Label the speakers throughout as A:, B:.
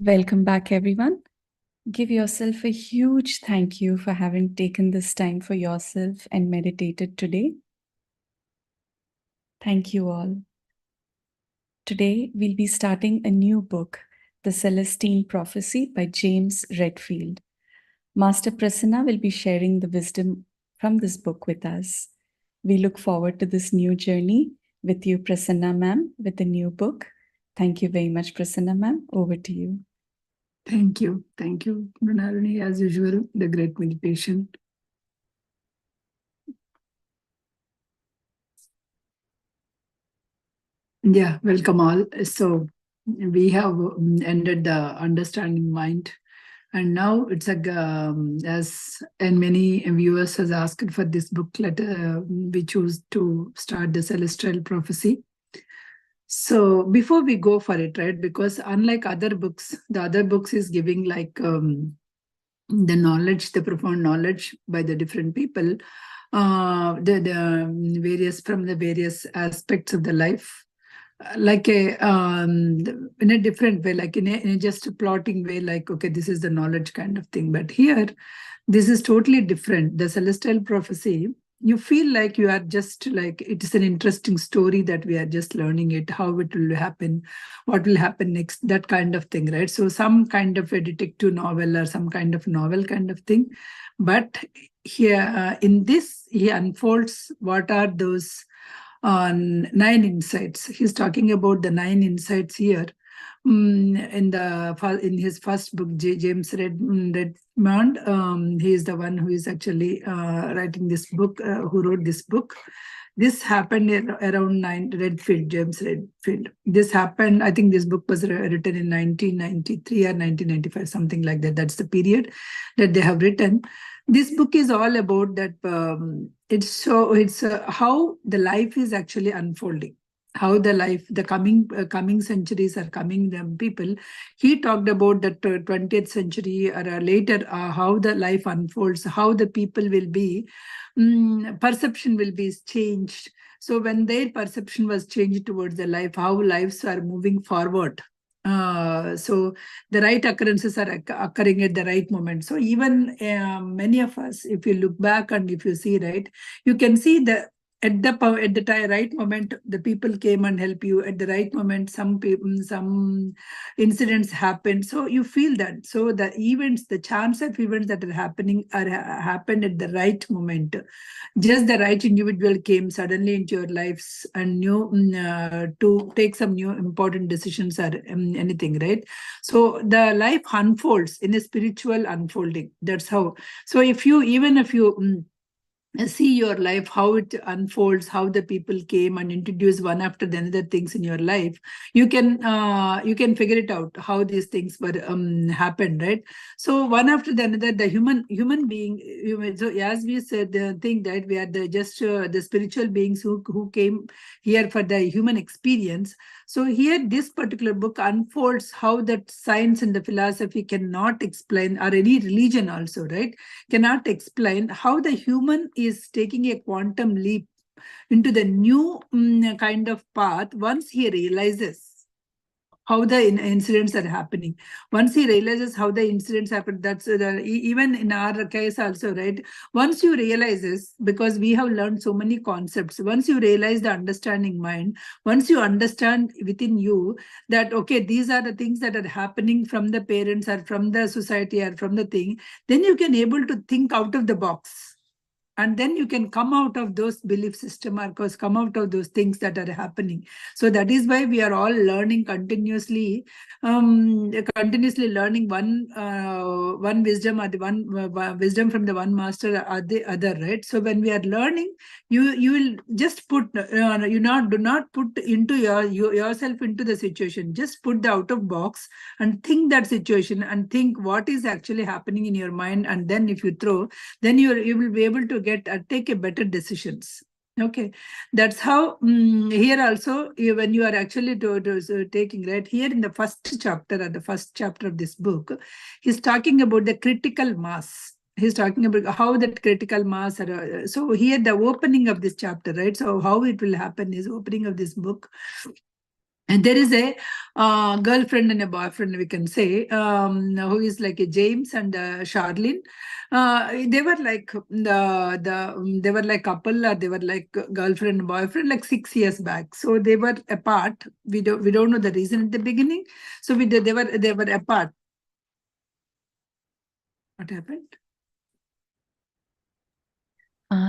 A: Welcome back, everyone. Give yourself a huge thank you for having taken this time for yourself and meditated today. Thank you all. Today, we'll be starting a new book, The Celestine Prophecy by James Redfield. Master Prasanna will be sharing the wisdom from this book with us. We look forward to this new journey with you, Prasanna ma'am, with the new book. Thank you very much, Prasanna ma'am. Over to you.
B: Thank you. Thank you, Mrinalini, as usual, the great meditation. Yeah, welcome all. So we have ended the understanding mind. And now it's as and many viewers has asked for this booklet, we choose to start the Celestial Prophecy. So before we go for it, right, because unlike other books, the other books is giving like the knowledge, the profound knowledge by the different people, the various from the various aspects of the life, like a in a different way, like in a just a plotting way, like, okay, this is the knowledge kind of thing. But here, this is totally different. The Celestial Prophecy, you feel like you are just like, it is an interesting story that we are just learning it, how it will happen, what will happen next, that kind of thing, right? So some kind of a detective novel or some kind of novel kind of thing. But here in this, he unfolds what are those 9 insights. He's talking about the 9 insights here. In his first book, James Redfield, he is the one who is actually writing this book, who wrote this book. This happened around James Redfield. This happened, I think this book was written in 1993 or 1995, something like that. That's the period that they have written. This book is all about that. It's how the life is actually unfolding, how the life, the coming centuries are coming, the people. He talked about the 20th century or later, how the life unfolds, how the people will be, perception will be changed. So when their perception was changed towards the life, how lives are moving forward. So the right occurrences are occurring at the right moment. So even many of us, if you look back and if you see, right, you can see the at the right moment, the people came and help you. At the right moment, some incidents happened. So you feel that. So the events, the chance of events that are happening happened at the right moment. Just the right individual came suddenly into your lives and knew to take some new important decisions or anything, right? So the life unfolds in a spiritual unfolding. That's how. So if you see your life, how it unfolds, how the people came and introduce one after the another things in your life, you can figure it out how these things were happened, right? So one after the another, the human being, so as we said, the thing that we are the spiritual beings who came here for the human experience. So here, this particular book unfolds how that science and the philosophy cannot explain, or any religion also, right, cannot explain how the human is taking a quantum leap into the new kind of path once he realizes how the incidents are happening. Once he realizes how the incidents happen, that's even in our case also, right? Once you realizes, because we have learned so many concepts, once you realize the understanding mind, once you understand within you that, okay, these are the things that are happening from the parents or from the society or from the thing, then you can able to think out of the box. And then you can come out of those belief system, or come out of those things that are happening. So that is why we are all learning continuously, learning one wisdom, or the one wisdom from the one master or the other, right? So when we are learning, you will just put do not put into yourself into the situation. Just put the out of box and think that situation and think what is actually happening in your mind, and then if you throw, then you will be able to take a better decisions. Okay, that's how here also, when you are actually taking, right, here in the first chapter, or the first chapter of this book, he's talking about the critical mass. He's talking about how that critical mass so here the opening of this chapter, right? So how it will happen is opening of this book. And there is a girlfriend and a boyfriend, we can say, who is like a James and Charlene. They were like they were like couple, or they were like girlfriend and boyfriend, like 6 years back. So they were apart. We don't know the reason at the beginning. So they were apart. What happened?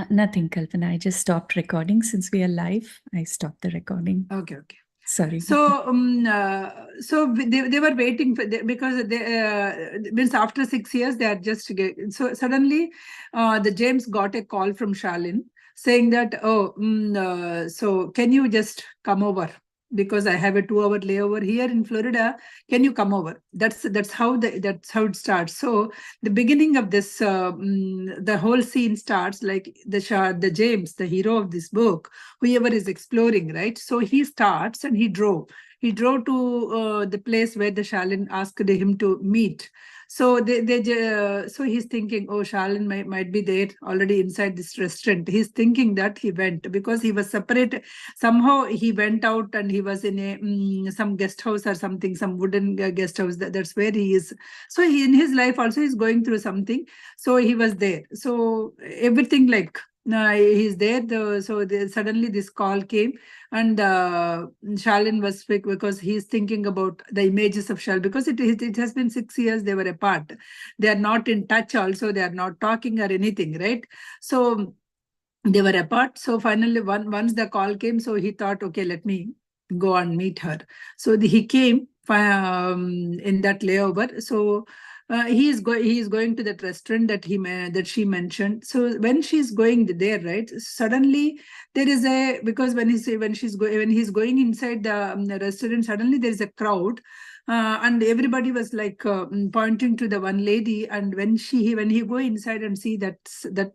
A: Nothing, Kalpana. I just stopped recording. Since we are live, I stopped the recording.
B: Okay.
A: Sorry.
B: So, they were waiting for because means after 6 years they are just so suddenly, the James got a call from Charlene saying that, so can you just come over, because I have a 2-hour layover here in Florida. Can you come over? That's how it starts. So the beginning of this, the whole scene starts like the James, the hero of this book, whoever is exploring, right? So he starts and he drove. He drove to the place where the Charlene asked him to meet. So so he's thinking, oh, Charlene might be there already inside this restaurant. He's thinking that he went because he was separate. Somehow he went out and he was in a some guest house or something, some wooden guest house. That's where he is. So in his life also he's going through something. So he was there. So everything like he's there. Suddenly this call came, and Charlene was sick because he's thinking about the images of Charlene, because it has been 6 years they were apart. They are not in touch also. They are not talking or anything, right? So they were apart. So finally, once the call came, so he thought, okay, let me go and meet her. So he came in that layover. So he is going to that restaurant that she mentioned. So when she's going there, right, suddenly there is because when he's going inside the restaurant, suddenly there is a crowd. And everybody was like pointing to the one lady, and when he go inside and see that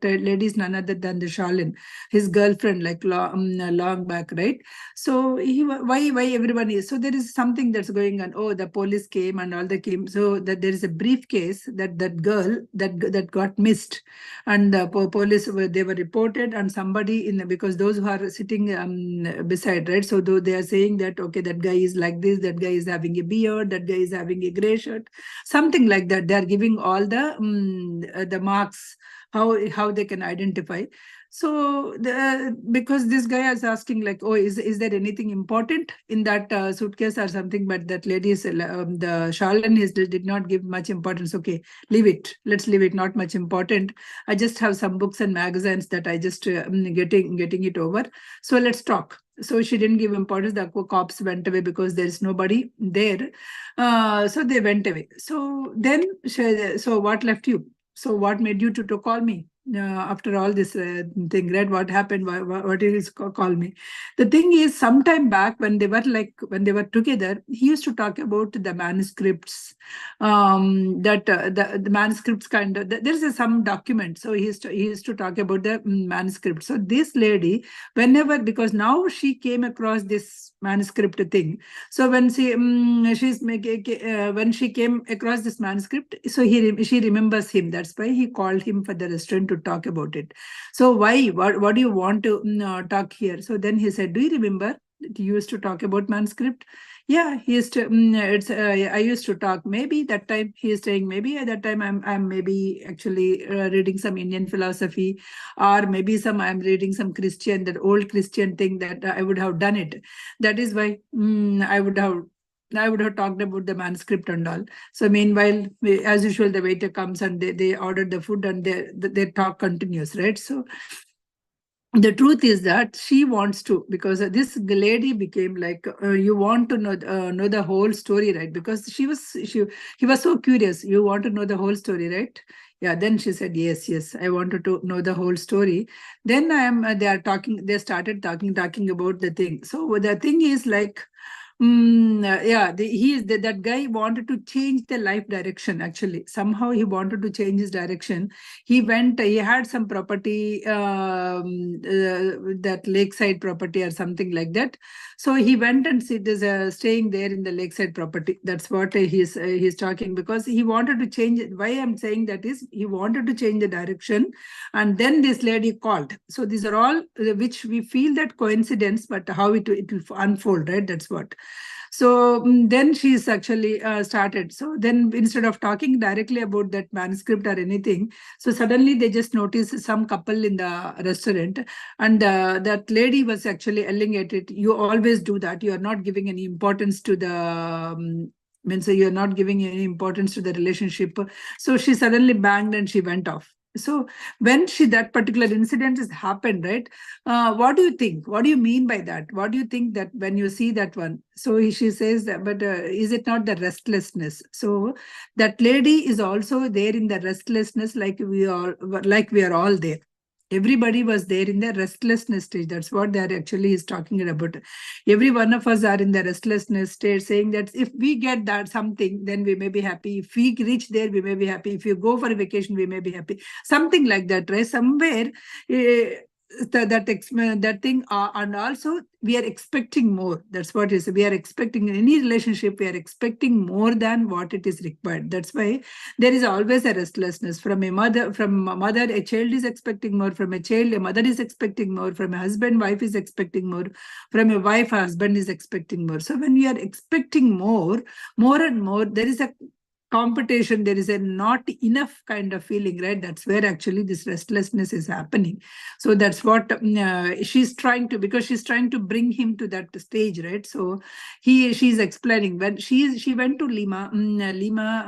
B: lady is none other than the Charlene, his girlfriend, like long back, right? So why everyone is, so there is something that's going on. Oh, the police came and all they came. So that there is a briefcase that girl that got missed, and police they were reported, and somebody because those who are sitting beside, right? So though they are saying that, okay, that guy is like this, that guy is having a beard, that guy is having a gray shirt, something like that. They are giving all the marks, how they can identify. So because this guy is asking like, oh, is there anything important in that suitcase or something? But that lady is the Charlene did not give much importance. Okay, leave it. Let's leave it. Not much important. I just have some books and magazines that I just getting it over. So let's talk. So she didn't give importance. The cops went away because there's nobody there. So they went away. So then, so what left you? So what made you to call me? After all this thing, right? What happened? What is call me? The thing is, sometime back when they were together, he used to talk about the manuscripts. That the manuscripts kind of there's some document. So he used to talk about the manuscript. So this lady, whenever, because now she came across this manuscript thing. So when when she came across this manuscript, so she remembers him. That's why he called him for the restaurant to talk about it. So what do you want to talk here? So then he said, do you remember that you used to talk about manuscript? Yeah, he used to. I used to talk. Maybe that time he is saying. Maybe at that time I'm maybe actually reading some Indian philosophy, or maybe I'm reading some Christian, that old Christian thing that I would have done it. That is why I would have talked about the manuscript and all. So meanwhile, as usual, the waiter comes and they order the food, and their talk continues, right? So the truth is that she wants to, because this lady became like, you want to know the whole story, right? Because he was so curious. You want to know the whole story, right? Yeah. Then she said, yes, I wanted to know the whole story. Then they started talking about the thing. So the thing is like, that guy wanted to change the life direction. Actually, somehow he wanted to change his direction. He had some property, that lakeside property or something like that. So he went and staying there in the lakeside property. That's what he's talking, because he wanted to change it. Why I'm saying that is, he wanted to change the direction, and then this lady called. So these are all which we feel that coincidence, but how it will unfold, right? That's what. So then she's actually started. So then instead of talking directly about that manuscript or anything, so suddenly they just noticed some couple in the restaurant, and that lady was actually yelling at it. You always do that. You are not giving any importance to the means you're not giving any importance to the relationship. So she suddenly banged and she went off. So when that particular incident has happened, right? What do you think? What do you mean by that? What do you think that when you see that one? So she says that, but is it not the restlessness? So that lady is also there in the restlessness, like we are all there. Everybody was there in the restlessness stage. That's what they are actually is talking about. Every one of us are in the restlessness state, saying that if we get that something, then we may be happy. If we reach there, we may be happy. If you go for a vacation, we may be happy. Something like that, right? Somewhere that thing, and also we are expecting more. That's what is. We are expecting in any relationship. We are expecting more than what it is required. That's why there is always a restlessness from a mother. From a mother, a child is expecting more. From a child, a mother is expecting more. From a husband, wife is expecting more. From a wife, a husband is expecting more. So when we are expecting more and more, there is a competition, there is a not enough kind of feeling, right? That's where actually this restlessness is happening. So that's what she's trying to, because she's trying to bring him to that stage, right? So she's explaining when she went to Lima,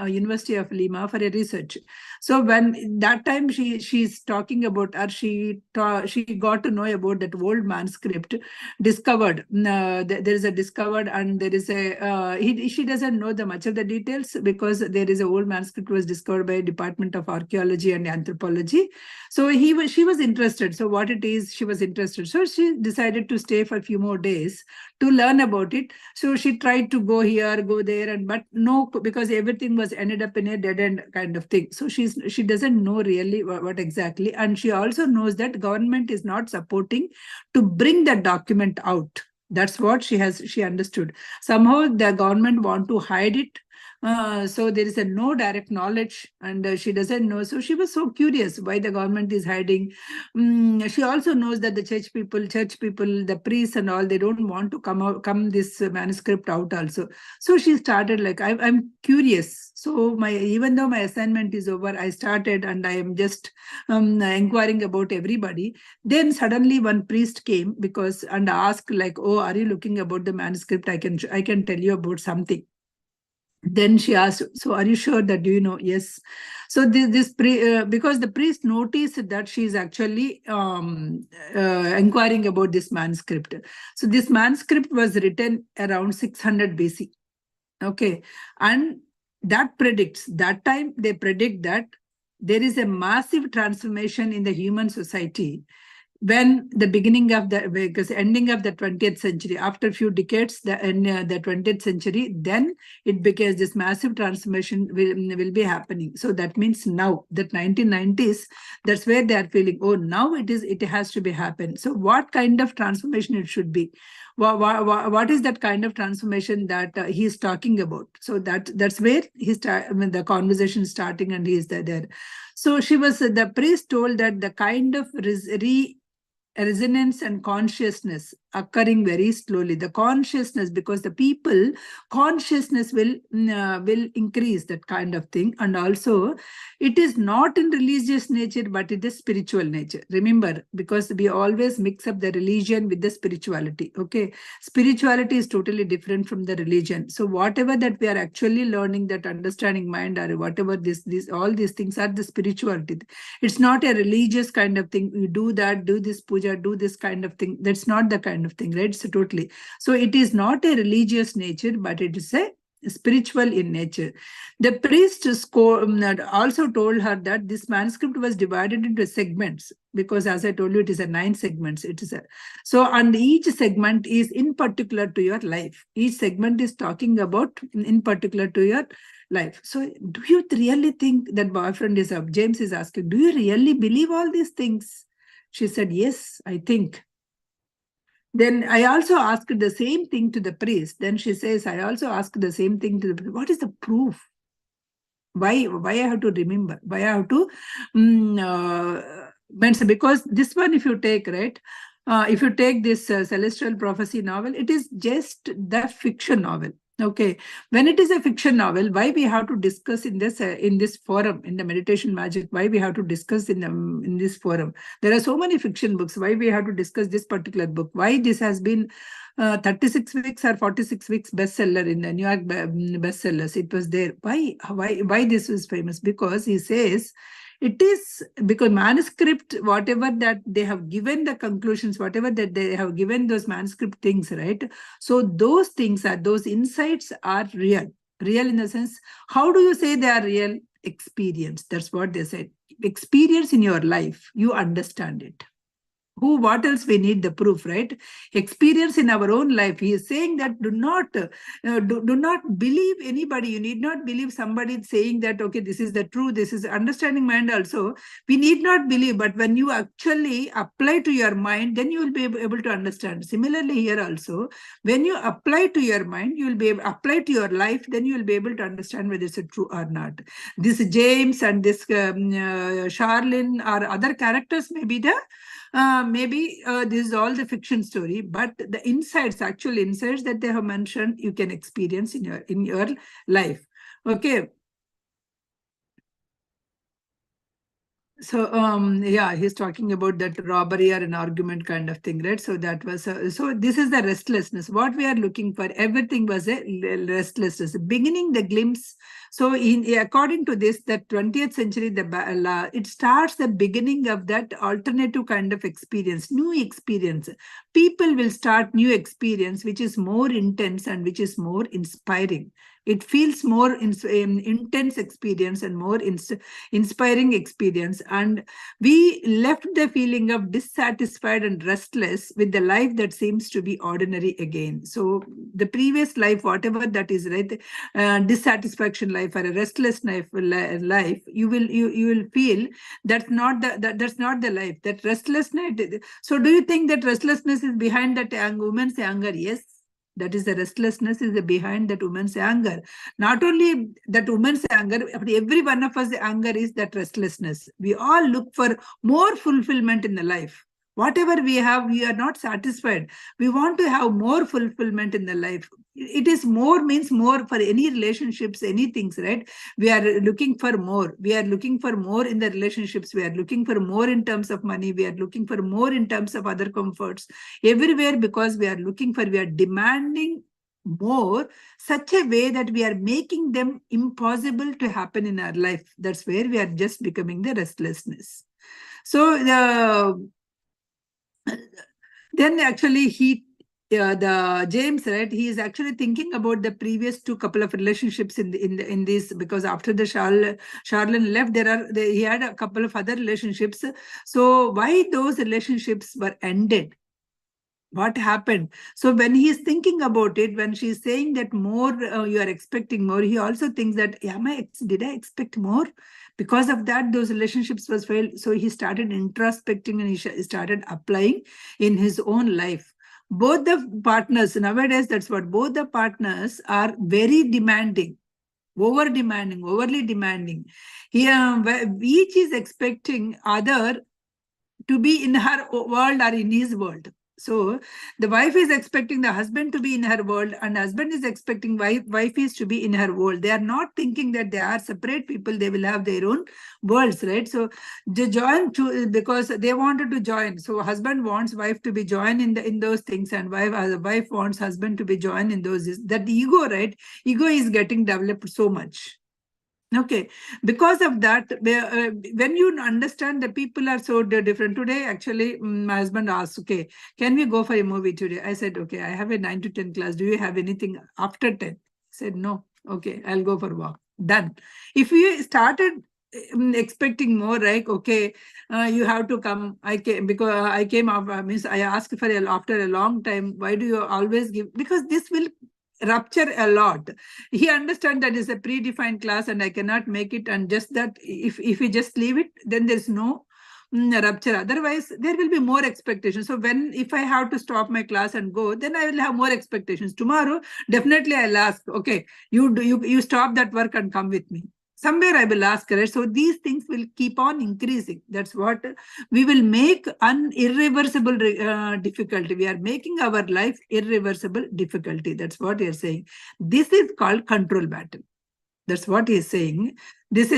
B: University of Lima for a research. So when that time she's talking about, or she got to know about that old manuscript discovered. There is a discovered, and there is a she doesn't know the much of the details, because there is a old manuscript was discovered by Department of Archaeology and Anthropology. So she was interested. So what it is, she was interested. So she decided to stay for a few more days to learn about it. So she tried to go here, go there, but no, because everything was ended up in a dead end kind of thing. So she doesn't know really what exactly, and she also knows that government is not supporting to bring that document out. That's what she understood. Somehow the government want to hide it. So there is a no direct knowledge, and she doesn't know. So she was so curious why the government is hiding. She also knows that the church people, the priests and all, they don't want to come this manuscript out also. So she started like, I'm curious. So even though my assignment is over, I started and I am just inquiring about everybody. Then suddenly one priest came and asked like, oh, are you looking about the manuscript? I can tell you about something. Then she asked, so are you sure that, do you know? Yes. So because the priest noticed that she is actually inquiring about this manuscript. So this manuscript was written around 600 BC. Okay. And that time they predict that there is a massive transformation in the human society when the beginning of the, because ending of the 20th century, after a few decades, the 20th century, then it becomes this massive transformation will be happening. So that means now, that 1990s, that's where they are feeling, oh, now it has to be happen. So what kind of transformation it should be? What is that kind of transformation that he's talking about? So that's where the conversation starting, and he is there. So the priest told that the kind of resonance and consciousness occurring very slowly. The consciousness, because the people consciousness will increase, that kind of thing. And also it is not in religious nature, but it is spiritual nature. Remember, because we always mix up the religion with the spirituality. Okay, spirituality is totally different from the religion. So whatever that we are actually learning, that understanding mind, or whatever all these things are the spirituality. It's not a religious kind of thing. You do that, do this puja, do this kind of thing. That's not the kind of thing, right? So totally. So it is not a religious nature, but it is a spiritual in nature. The priest also told her that this manuscript was divided into segments, because as I told you, it is a 9 segments. And each segment is in particular to your life. Each segment is talking about in particular to your life. So do you really think that boyfriend is up? James is asking, do you really believe all these things? She said, yes, I think. Then I also asked the same thing to the priest. Then she says, I also asked the same thing to the priest. What is the proof? Why I have to remember? Why I have to because this one, if you take, right, if you take this Celestial Prophecy novel, it is just the fiction novel. Okay, when it is a fiction novel, why we have to discuss in this forum, in the Meditation Magic, why we have to discuss in this forum? There are so many fiction books. Why we have to discuss this particular book? Why this has been 36 weeks or 46 weeks bestseller in the New York bestsellers? It was there. Why this was famous? Because he says it is because manuscript, whatever that they have given the conclusions, whatever that they have given those manuscript things, right? So those things those insights are real. Real in the sense, how do you say they are real? Experience. That's what they said. Experience in your life, you understand it. What else we need the proof, right? Experience in our own life. He is saying that do not believe anybody. You need not believe somebody saying that, okay, this is the truth, this is understanding mind also. We need not believe, but when you actually apply to your mind, then you will be able to understand. Similarly here also, when you apply to your mind, you will be able to apply to your life, then you will be able to understand whether it's true or not. This James and this Charlene or other characters may be the this is all the fiction story, but the insights, actual insights that they have mentioned, you can experience in your life. Okay. So yeah, he's talking about that robbery or an argument kind of thing, right? So that was so this is the restlessness. What we are looking for, everything was a restlessness. Beginning the glimpse. So according to this, the 20th century, it starts the beginning of that alternative kind of experience, new experience. People will start new experience, which is more intense and which is more inspiring. It feels more intense experience and more inspiring experience. And we left the feeling of dissatisfied and restless with the life that seems to be ordinary again. So the previous life, whatever that is, right, dissatisfaction life or a restless life, you will feel that's not the life. That restlessness. So do you think that restlessness is behind that woman's anger? Yes. That is the restlessness is behind that woman's anger. Not only that woman's anger, but every one of us, the anger is that restlessness. We all look for more fulfillment in the life. Whatever we have, we are not satisfied. We want to have more fulfillment in the life. It is more means more for any relationships, any things, right? We are looking for more. We are looking for more in the relationships. We are looking for more in terms of money. We are looking for more in terms of other comforts. Everywhere, because we are demanding more, such a way that we are making them impossible to happen in our life. That's where we are just becoming the restlessness. So then actually the James, right, he is actually thinking about the previous couple of relationships in this, because after the Charlene left, he had a couple of other relationships. So why those relationships were ended? What happened? So when he is thinking about it, when she's saying that more, you are expecting more, he also thinks that, did I expect more? Because of that, those relationships was failed. So he started introspecting and he started applying in his own life. Both the partners, nowadays, that's what, both the partners are very demanding, overly demanding. Each is expecting other to be in her world or in his world. So the wife is expecting the husband to be in her world, and husband is expecting wife is to be in her world. They are not thinking that they are separate people. They will have their own worlds, right? So they join because they wanted to join. So husband wants wife to be joined in those things, and wife wants husband to be joined in those. That ego, right? Ego is getting developed so much. Okay, because of that, when you understand that people are so different. Today, actually, my husband asked, okay, can we go for a movie today? I said, okay, I have a 9 to 10 class. Do you have anything after 10? He said, no. Okay, I'll go for a walk. Done. If we started expecting more, like, okay, you have to come. I came because I came after, means I asked for after a long time. Why do you always give? Because this will rupture a lot. He understands that it's a predefined class and I cannot make it, and just that if we just leave it, then there's no rupture. Otherwise, there will be more expectations. So if I have to stop my class and go, then I will have more expectations. Tomorrow, definitely I'll ask, okay, you stop that work and come with me. somewhere I will ask, right? So these things will keep on increasing. That's what we will make irreversible difficulty. We are making our life irreversible difficulty. That's what you're saying. This is called control battle. That's what he's saying. This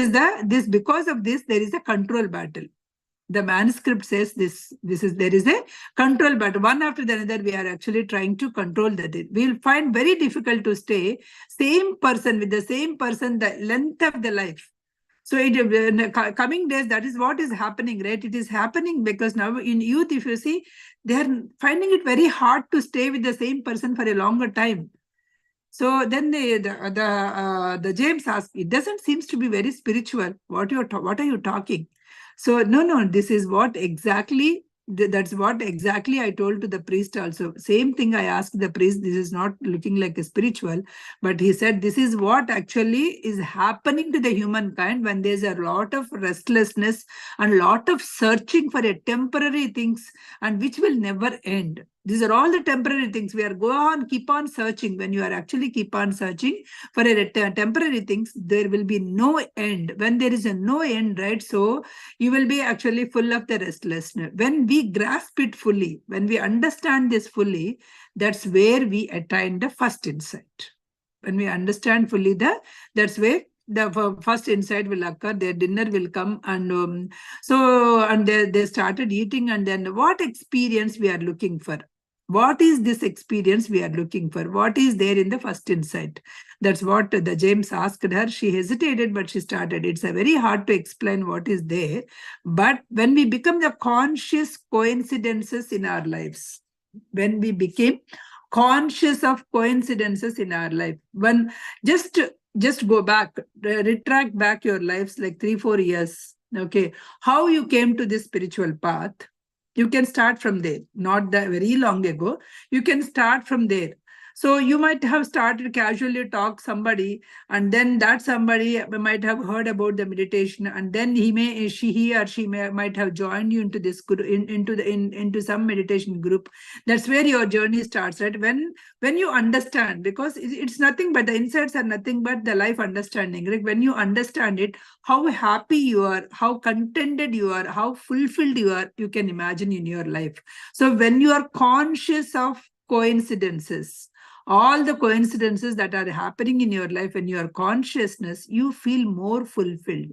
B: because of this, there is a control battle. The manuscript says there is a control battle. One after the other, we are actually trying to control that. We'll find very difficult to stay same person with the same person the length of the life. So in the coming days, that is what is happening, right? It is happening because now in youth, if you see, they are finding it very hard to stay with the same person for a longer time. So then the James asked, it doesn't seems to be very spiritual. What are you talking? So no, this is what exactly, that's what exactly I told to the priest also. Same thing I asked the priest, this is not looking like a spiritual, but he said this is what actually is happening to the humankind when there's a lot of restlessness and lot of searching for a temporary things and which will never end. These are all the temporary things. We are keep on searching. When you are actually keep on searching for a temporary things, there will be no end. When there is a no end, right? So you will be actually full of the restlessness. When we grasp it fully, when we understand this fully, that's where we attain the first insight. When we understand fully that's where the first insight will occur. Their dinner will come, and they started eating, and then what experience we are looking for? What is this experience we are looking for? What is there in the first insight? That's what the James asked her. She hesitated, but she started. It's a very hard to explain what is there. But when we become the conscious coincidences in our lives, when we became conscious of coincidences in our life, when just go back, retract back your lives like 3-4 years. Okay, how you came to this spiritual path, you can start from there. Not that very long ago, you can start from there. So you might have started casually talk somebody, and then that somebody might have heard about the meditation, and then he or she might have joined you into this into some meditation group. That's where your journey starts, right? When you understand, because it's nothing but the insights are nothing but the life understanding. Like when you understand it, how happy you are, how contented you are, how fulfilled you are, you can imagine in your life. So when you are conscious of coincidences, all the coincidences that are happening in your life, and your consciousness, you feel more fulfilled.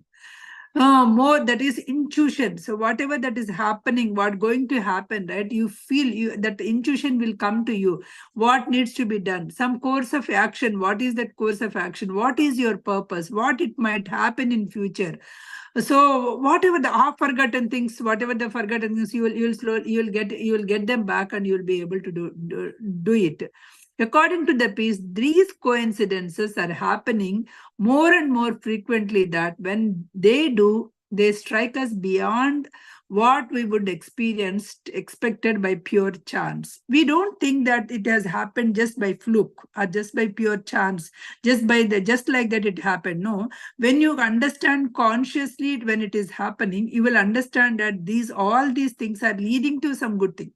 B: More, that is intuition. So whatever that is happening, what going to happen, right? You feel that intuition will come to you. What needs to be done? Some course of action. What is that course of action? What is your purpose? What it might happen in future? So whatever the half forgotten things, whatever the forgotten things, you'll get them back, and you'll be able to do it. According to the piece, these coincidences are happening more and more frequently, that when they do, they strike us beyond what we would expected by pure chance. We don't think that it has happened just by fluke or just by pure chance, just like that it happened. No, when you understand consciously when it is happening, you will understand that all these things are leading to some good thing,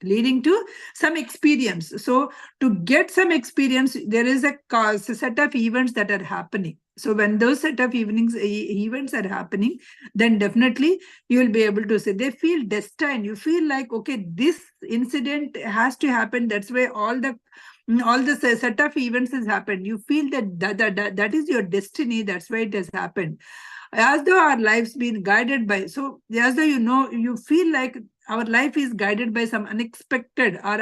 B: leading to some experience. So to get some experience, there is a set of events that are happening. So when those set of events are happening, then definitely you will be able to say they feel destined. You feel like, okay, this incident has to happen. That's why all the set of events has happened. You feel that is your destiny. That's why it has happened. As though our lives been guided by, so as though you feel like our life is guided by some unexpected or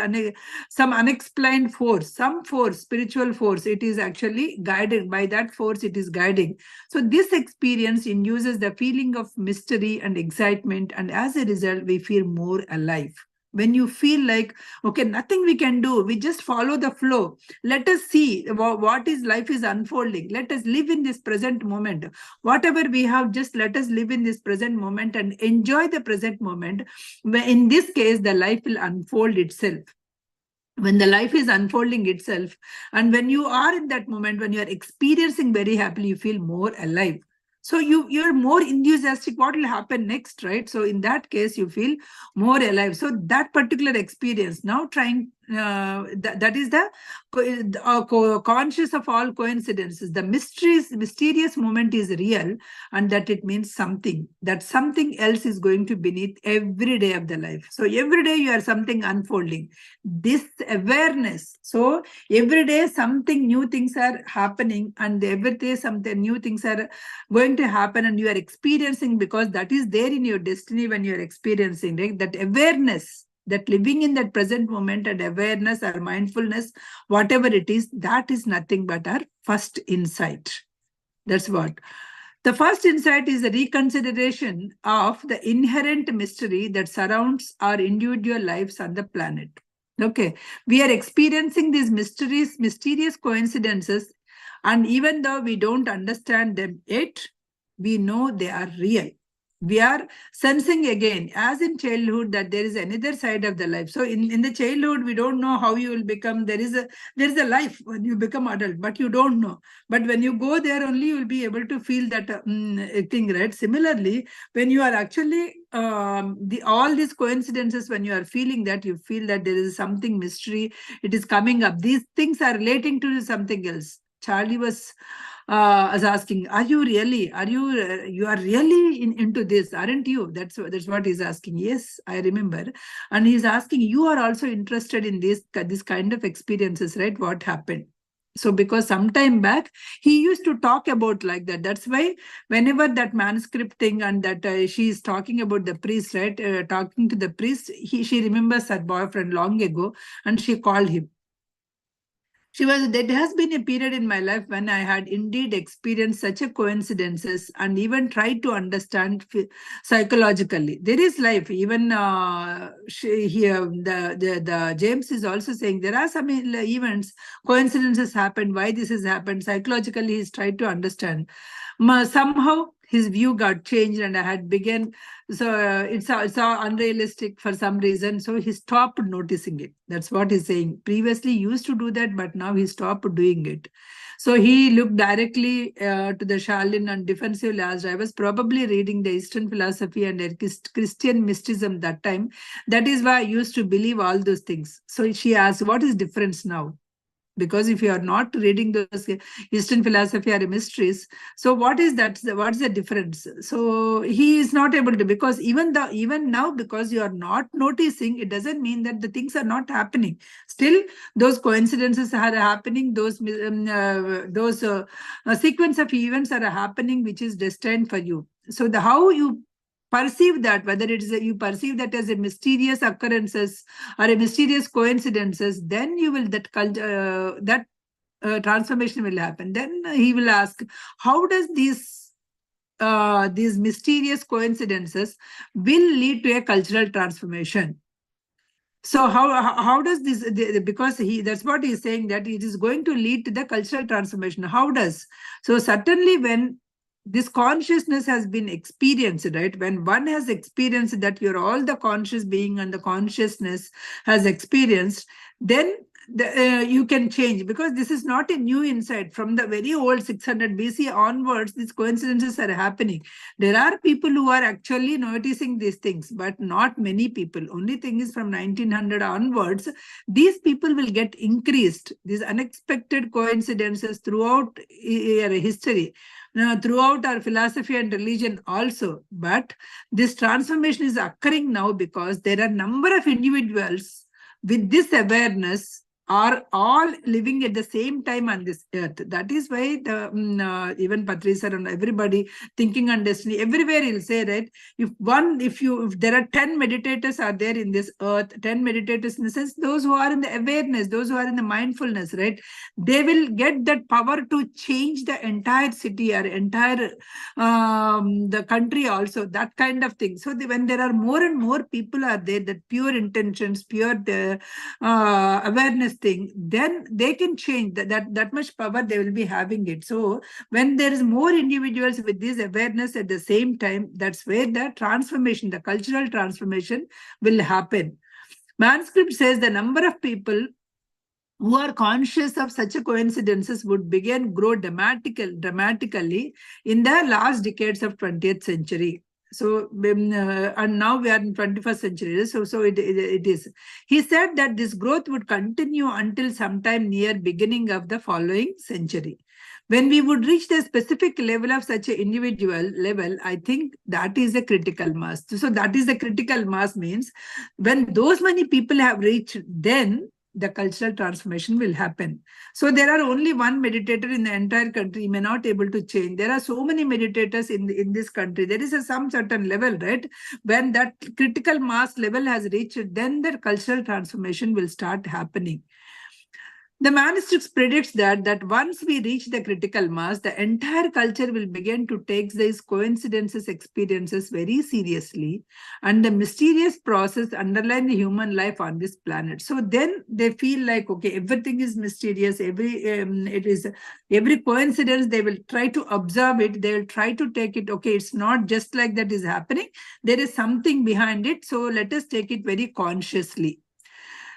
B: some unexplained force, some force, spiritual force. It is actually guided by that force, it is guiding. So this experience induces the feeling of mystery and excitement, and as a result, we feel more alive. When you feel like, okay, nothing we can do, we just follow the flow. Let us see what is life is unfolding. Let us live in this present moment. Whatever we have, just let us live in this present moment and enjoy the present moment. In this case, the life will unfold itself. When the life is unfolding itself, and when you are in that moment, when you are experiencing very happily, you feel more alive. So you're more enthusiastic. What will happen next, right? So in that case, you feel more alive. So that particular experience, now that is the conscious of all coincidences. The mysterious moment is real, and that it means something. That something else is going to beneath every day of the life. So every day you are something unfolding. This awareness. So every day something new things are happening, and every day something new things are going to happen, and you are experiencing, because that is there in your destiny when you are experiencing, right? That awareness, that living in that present moment and awareness or mindfulness, whatever it is, that is nothing but our first insight. That's what. The first insight is the reconsideration of the inherent mystery that surrounds our individual lives on the planet. Okay, we are experiencing these mysterious coincidences, and even though we don't understand them yet, we know they are real. We are sensing again, as in childhood, that there is another side of the life. So in the childhood, we don't know how you will become. There is a life when you become adult, but you don't know. But when you go there, only you will be able to feel that thing, right? Similarly, when you are actually all these coincidences, when you are feeling that, you feel that there is something mystery, it is coming up. These things are relating to something else. Charlie was asking, are you really, you are really into this, aren't you? That's what he's asking. Yes, I remember. And he's asking, you are also interested in this kind of experiences, right? What happened? So because some time back, he used to talk about like that. That's why whenever that manuscript thing, and that she is talking about the priest, right? Talking to the priest, she remembers her boyfriend long ago, and she called him. There has been a period in my life when I had indeed experienced such a coincidences, and even tried to understand psychologically. There is life. Even here, the James is also saying there are some events, coincidences happened. Why this has happened? Psychologically, he's tried to understand. Somehow his view got changed, and I had begun. So it's unrealistic for some reason. So he stopped noticing it. That's what he's saying. Previously he used to do that, but now he stopped doing it. So he looked directly to the Charlene and defensively asked, I was probably reading the Eastern philosophy and Christian mysticism that time. That is why I used to believe all those things. So she asked, what is difference now? Because if you are not reading those Eastern philosophy or mysteries, so what is that? What's the difference? So he is not able to, because even now, because you are not noticing, it doesn't mean that the things are not happening. Still, those coincidences are happening. Those sequence of events are happening, which is destined for you. So how you perceive that, whether it is you perceive that as a mysterious occurrences or a mysterious coincidences, then you will that transformation will happen. Then he will ask, how does these mysterious coincidences will lead to a cultural transformation? So how does this, because that's what he's saying, that it is going to lead to the cultural transformation. How does? So certainly when this consciousness has been experienced, right? When one has experienced that you're all the conscious being and the consciousness has experienced, then you can change, because this is not a new insight. From the very old 600 BC onwards, these coincidences are happening. There are people who are actually noticing these things, but not many people. Only thing is from 1900 onwards, these people will get increased. These unexpected coincidences throughout history, throughout our philosophy and religion also. But this transformation is occurring now because there are a number of individuals with this awareness are all living at the same time on this earth. That is why even Patrisa and everybody thinking on destiny, everywhere he'll say, right? If there are 10 meditators are there in this earth, 10 meditators in the sense, those who are in the awareness, those who are in the mindfulness, right? They will get that power to change the entire city or entire the country also, that kind of thing. So when there are more and more people are there, that pure intentions, pure awareness thing, then they can change that much power they will be having it. So when there is more individuals with this awareness at the same time, that's where the transformation, the cultural transformation will happen. Manuscript says the number of people who are conscious of such a coincidences would begin grow dramatically in the last decades of 20th century. So, and now we are in 21st century. So it is. He said that this growth would continue until sometime near beginning of the following century. When we would reach the specific level of such an individual level, I think that is a critical mass. So that is the critical mass means when those many people have reached, then the cultural transformation will happen. So there are only one meditator in the entire country. He may not able to change. There are so many meditators in this country. There is some certain level, right? When that critical mass level has reached, then the cultural transformation will start happening. The manuscripts predicts that once we reach the critical mass, the entire culture will begin to take these coincidences experiences very seriously and the mysterious process underlying the human life on this planet. So then they feel like, okay, everything is mysterious. Every coincidence, they will try to observe it. They will try to take it. Okay, it's not just like that is happening. There is something behind it. So let us take it very consciously.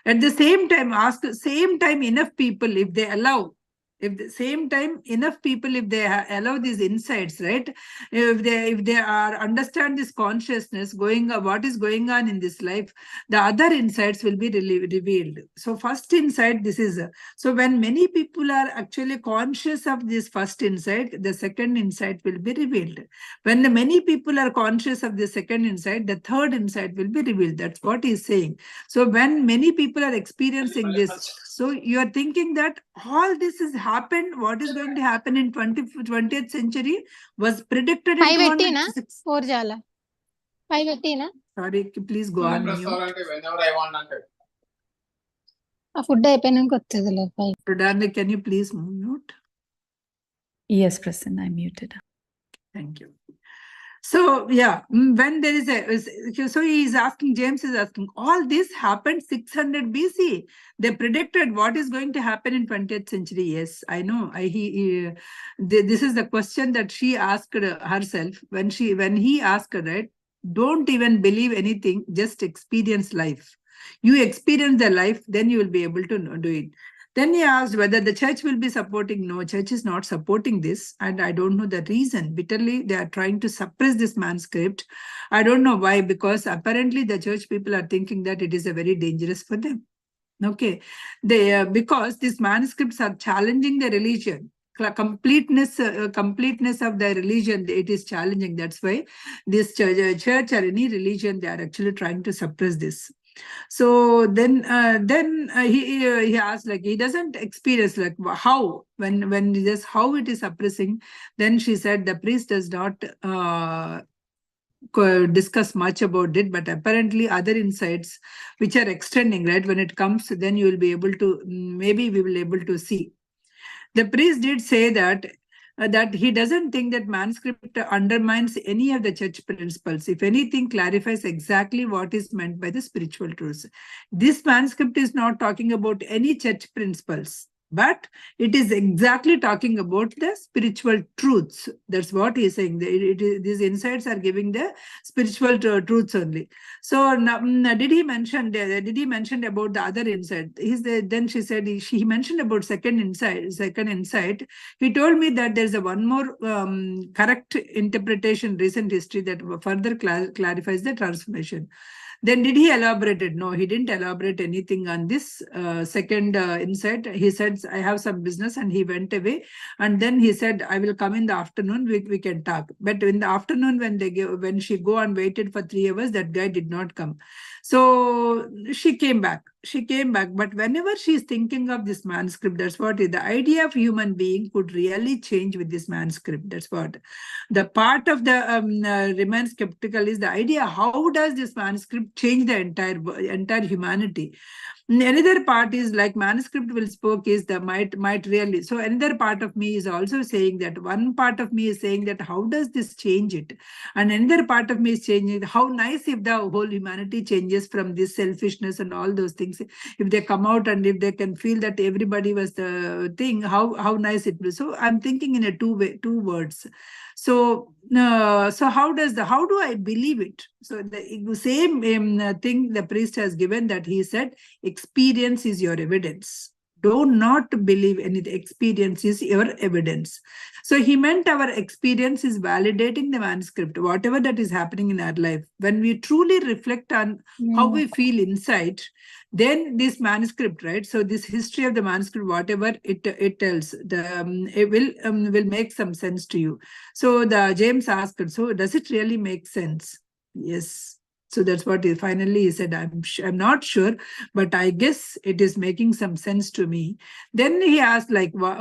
B: At the same time, ask enough people if they allow. If the same time enough people, if they allow these insights, right? If they are understand this consciousness going what is going on in this life, the other insights will be revealed. So first insight, this is so when many people are actually conscious of this first insight, the second insight will be revealed. When the many people are conscious of the second insight, the third insight will be revealed. That's what he's saying. So when many people are experiencing this, so you are thinking that all this has happened, what is going to happen in 20th century was predicted in 206. Sorry, please go on mute. Prasanna, can you please mute?
A: Yes, Prasanna, I muted.
B: Thank you. So yeah, when there is so he is asking, James is asking, all this happened 600 BC. They predicted what is going to happen in 20th century. Yes, I know. This is the question that she asked herself when he asked her, right? Don't even believe anything, just experience life. You experience the life, then you will be able to do it. Then he asked whether the church will be supporting. No, church is not supporting this. And I don't know the reason. Bitterly, they are trying to suppress this manuscript. I don't know why, because apparently the church people are thinking that it is a very dangerous for them. Okay. Because these manuscripts are challenging the religion. Completeness of the religion, it is challenging. That's why this church or any religion, they are actually trying to suppress this. So then he asked, like, he doesn't experience like how when just how it is suppressing. Then she said the priest does not discuss much about it, but apparently other insights which are extending, right? When it comes, then you will be able to, maybe we will be able to see. The priest did say that he doesn't think that manuscript undermines any of the church principles. If anything, clarifies exactly what is meant by the spiritual truths. This manuscript is not talking about any church principles, but it is exactly talking about the spiritual truths. That's what he's saying. These insights are giving the spiritual truths only. So did he mention about the other insight? Then she said he mentioned about second insight. He told me that there's one more correct interpretation, recent history, that further clarifies the transformation. Then did he elaborate it? No, he didn't elaborate anything on this second insight. He said, I have some business, and he went away. And then he said, I will come in the afternoon, we can talk. But in the afternoon, when she go and waited for 3 hours, that guy did not come. So she came back. But whenever she's thinking of this manuscript, that's what the idea of human being could really change with this manuscript. That's what the part of the remain skeptical is the idea, how does this manuscript change the entire humanity? Another part is like manuscript will spoke is the might really. So another part of me is also saying that one part of me is saying that how does this change it? And another part of me is changing how nice if the whole humanity changes from this selfishness and all those things. If they come out and if they can feel that everybody was the thing, how nice it will. So I'm thinking in a two words. So how do I believe it? So the same thing the priest has given, that he said, experience is your evidence. Do not believe anything. Experience is your evidence. So he meant our experience is validating the manuscript, whatever that is happening in our life. When we truly reflect on how we feel inside, then this manuscript, right? So this history of the manuscript, whatever it tells, it will make some sense to you. So the James asked, so does it really make sense? Yes. So that's what finally he said. I'm not sure, but I guess it is making some sense to me. Then he asked, like, why?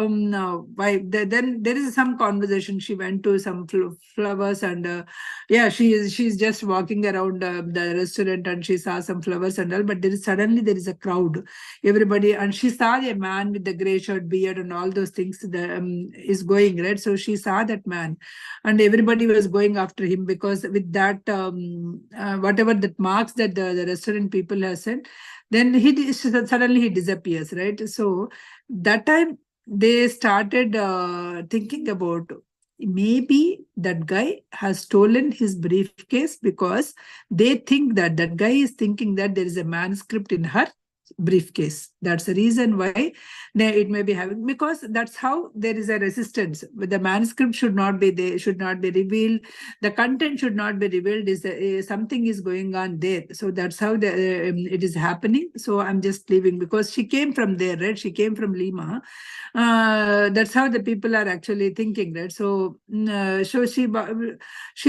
B: Then there is some conversation. She went to some flowers, and yeah, she's just walking around the restaurant, and she saw some flowers and all. But suddenly there is a crowd, everybody, and she saw a man with the gray shirt, beard, and all those things that is going, right. So she saw that man, and everybody was going after him, because with that whatever that marks that the restaurant people have said, then suddenly he disappears, right. So that time they started thinking about, maybe that guy has stolen his briefcase, because they think that that guy is thinking that there is a manuscript in her briefcase. That's the reason why it may be having, because that's how there is a resistance. But the manuscript should not be there, should not be revealed. The content should not be revealed. Is something is going on there. So that's how it is happening. So I'm just leaving, because she came from there, right? She came from Lima. That's how the people are actually thinking, right? So, so she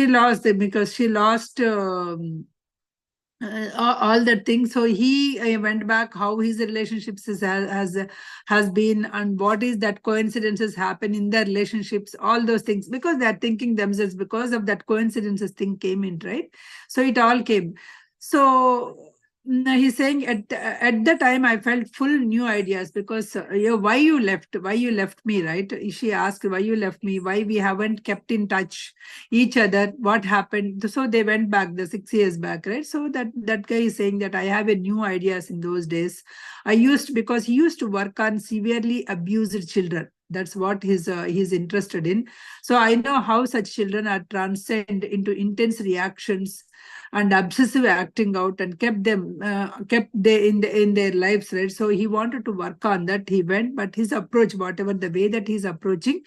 B: lost it, because she lost. All that things. So he went back how his relationships has been, and what is that coincidences happen in their relationships, all those things, because they're thinking themselves, because of that coincidences thing came in, right. So it all came. So he's saying at the time I felt full new ideas, because why you left me, right. She asked, why you left me, why we haven't kept in touch each other, what happened. So they went back the 6 years back, right. So that guy is saying that I have a new ideas in those days. Because he used to work on severely abused children. That's what he's interested in. So I know how such children are transcend into intense reactions and obsessive acting out, and kept they in their lives, right. So he wanted to work on that. He went, but his approach, whatever the way that he's approaching,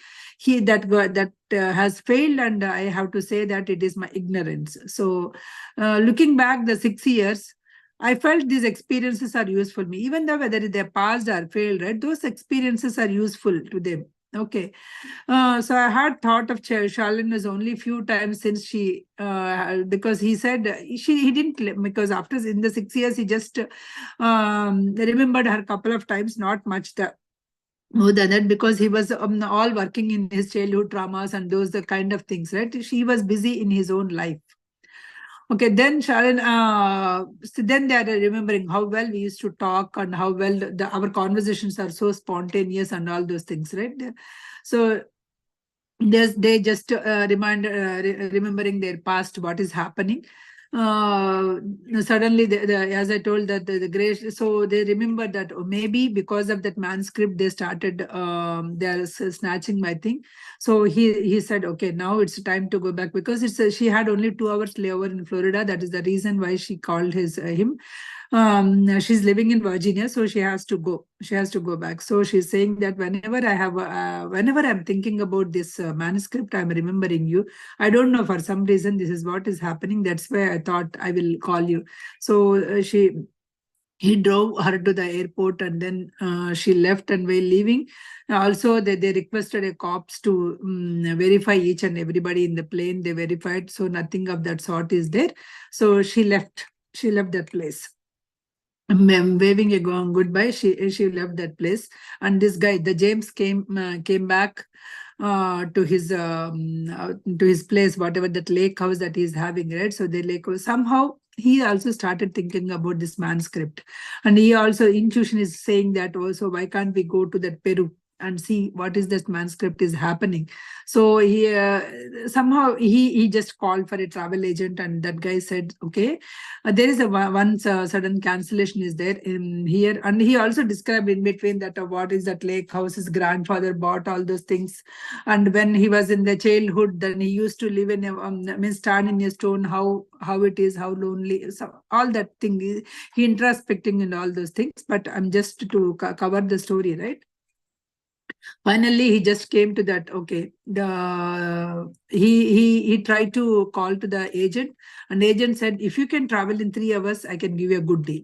B: that has failed, and I have to say that it is my ignorance. So looking back the 6 years, I felt these experiences are useful me, even though whether they passed or failed, right. Those experiences are useful to them. Okay. So I had thought of Charlene was only few times since she, because he said he didn't, because after in the 6 years he just remembered her a couple of times, not much more than that, because he was all working in his childhood traumas and those the kind of things, right. She was busy in his own life. Okay, then Sharon, so then they are remembering how well we used to talk, and how well our conversations are so spontaneous and all those things, right? So they just remembering their past, what is happening. Suddenly, as I told, that the great, so they remember that, maybe because of that manuscript, they started, they are snatching my thing. So he said, okay, now it's time to go back, because she had only 2 hours layover in Florida. That is the reason why she called him. She's living in Virginia, so she has to go. She has to go back. So she's saying that whenever I'm thinking about this manuscript, I'm remembering you. I don't know, for some reason, this is what is happening. That's why I thought I will call you. So he drove her to the airport, and then she left, and while leaving, also they requested a cops to verify each and everybody in the plane. They verified, so nothing of that sort is there. So she left that place. Waving a goodbye, she left that place, and this guy, the James, came back to his place, whatever that lake house that he's having, right? So the lake house, somehow he also started thinking about this manuscript, and he also, intuition is saying that also, why can't we go to that Peru and see what is this manuscript is happening. So he somehow he just called for a travel agent, and that guy said, okay, there is a once sudden cancellation is there in here. And he also described in between that what is that lake house his grandfather bought, all those things. And when he was in the childhood, then he used to live in a stand in a stone, how it is, how lonely, so all that thing, he introspecting and all those things. But I'm just to cover the story, right? Finally, he just came to that. Okay, he tried to call to the agent, and the agent said, if you can travel in 3 hours, I can give you a good deal,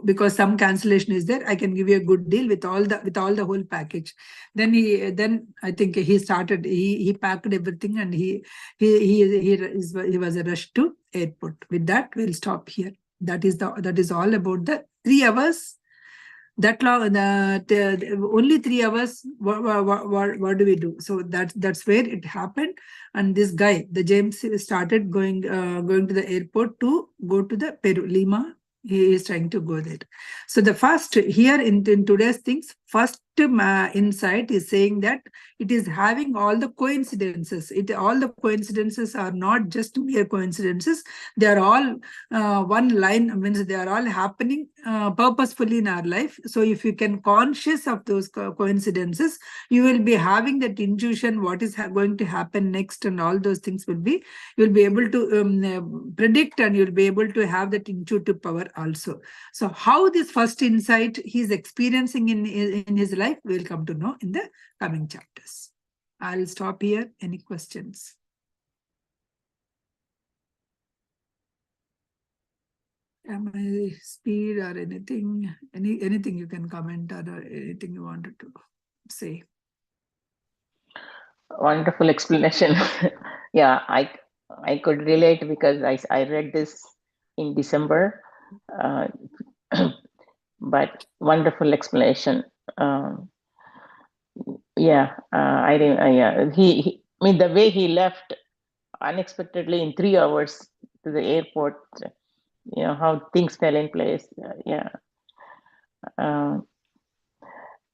B: because some cancellation is there. I can give you a good deal with all the whole package. Then I think he started. He packed everything, and he was rushed to airport. With that, we'll stop here. That is all about the 3 hours. That long, only 3 hours. What do we do? So that's where it happened. And this guy, the James, started going to the airport to go to the Peru, Lima. He is trying to go there. So the first here in today's things, first insight is saying that it is having all the coincidences. All the coincidences are not just mere coincidences. They are all one line, means they are all happening purposefully in our life. So if you can conscious of those coincidences, you will be having that intuition, what is going to happen next, and all those things you'll be able to predict, and you'll be able to have that intuitive power also. So how this first insight he's experiencing in his life, we'll come to know in the coming chapters. I'll stop here. Any questions? Am I speed or anything? Anything you can comment, or anything you wanted to say?
C: Wonderful explanation. Yeah, I could relate, because I read this in December, but wonderful explanation. Yeah, I mean, the way he left unexpectedly in 3 hours to the airport, how things fell in place. Yeah.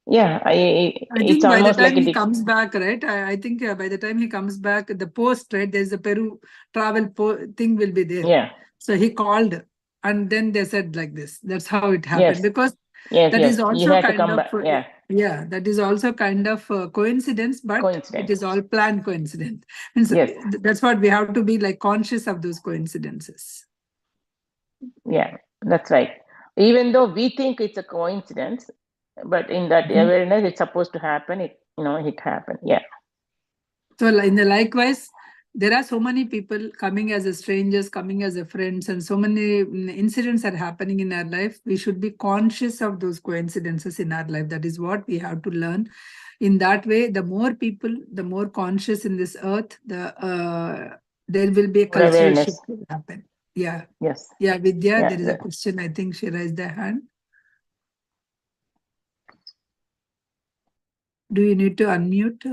C: Yeah,
B: I
C: it's
B: think by the
C: almost like
B: time he comes back, right? I think by the time he comes back, the post, right? There's a Peru travel thing will be there.
C: Yeah.
B: So he called, and then they said like this. That's how it happened.
C: Yes.
B: Because
C: Yes,
B: that is
C: you
B: also
C: had to
B: kind
C: come
B: of
C: back. Yeah.
B: yeah, that is also kind of coincidence, but
C: Coincidence.
B: it is all planned coincidence. And so
C: Yes.
B: that's what we have to be like conscious of those coincidences.
C: Yeah, that's right. Even though we think it's a coincidence, but in that awareness, it's supposed to happen. It happened. Yeah.
B: So in the likewise, there are so many people coming as a strangers, coming as a friends, and so many incidents are happening in our life. We should be conscious of those coincidences in our life. That is what we have to learn. In that way, the more people, the more conscious in this earth, there will be a cultural
C: Awareness.
B: shift will happen. Yeah.
C: Yes.
B: Yeah, Vidya,
C: Yeah,
B: there is a question. I think she raised her hand. Do you need to unmute?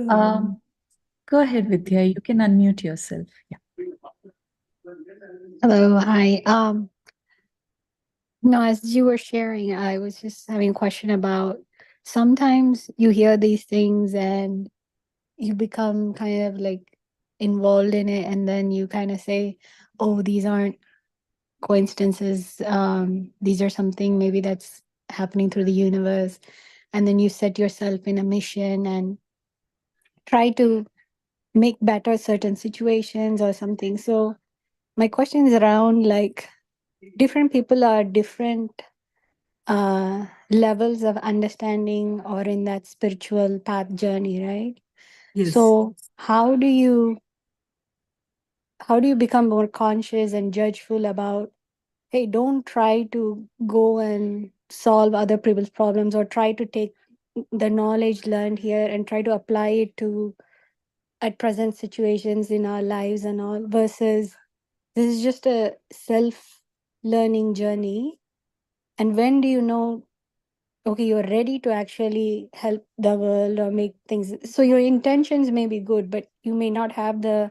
A: Go ahead, Vidya. You can unmute yourself. Yeah.
D: Hello, hi. No, as you were sharing, I was just having a question about sometimes you hear these things and you become kind of like involved in it, and then you kind of say, "Oh, these aren't coincidences. These are something maybe that's happening through the universe." And then you set yourself in a mission and try to make better certain situations or something. So my question is around like different people are different levels of understanding or in that spiritual path journey, right?
B: Yes.
D: So how do you become more conscious and judgeful about, hey, don't try to go and solve other people's problems or try to take the knowledge learned here and try to apply it to at present situations in our lives and all, versus this is just a self learning journey. And when do you know, okay, you're ready to actually help the world or make things, so your intentions may be good, but you may not have the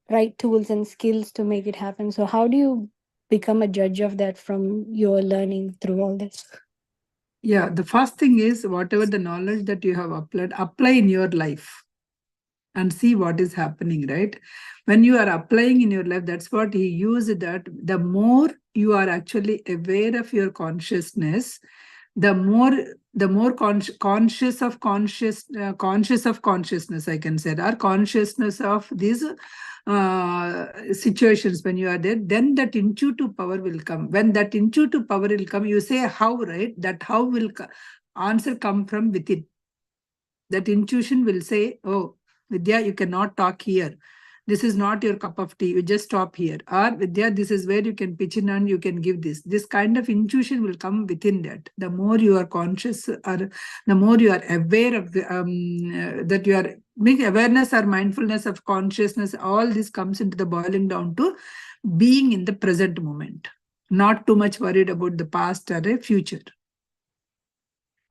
D: right tools and skills to make it happen. So how do you become a judge of that from your learning through all this?
B: Yeah, the first thing is whatever the knowledge that you have applied, apply in your life and see what is happening, right? When you are applying in your life, that's what he used, that the more you are actually aware of your consciousness, the more conscious of consciousness, I can say, or consciousness of these situations. When you are there, then that intuitive power will come. When that intuitive power will come, you say how, right? That how will answer come from within. That intuition will say, oh, Vidya, you cannot talk here. This is not your cup of tea. You just stop here. Or Vidya, this is where you can pitch in and you can give this. This kind of intuition will come within that. The more you are conscious, or the more you are aware of the, that you are making awareness or mindfulness of consciousness, all this comes into the boiling down to being in the present moment. Not too much worried about the past or the future.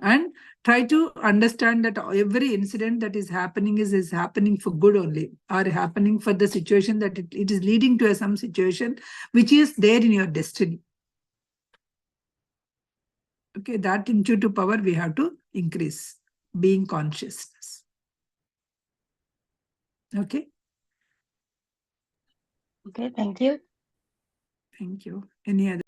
B: And try to understand that every incident that is happening is happening for good only, or happening for the situation that it is leading to some situation which is there in your destiny. Okay, that intuitive power we have to increase, being consciousness. Okay.
D: Okay, thank you.
B: Thank you. Any other?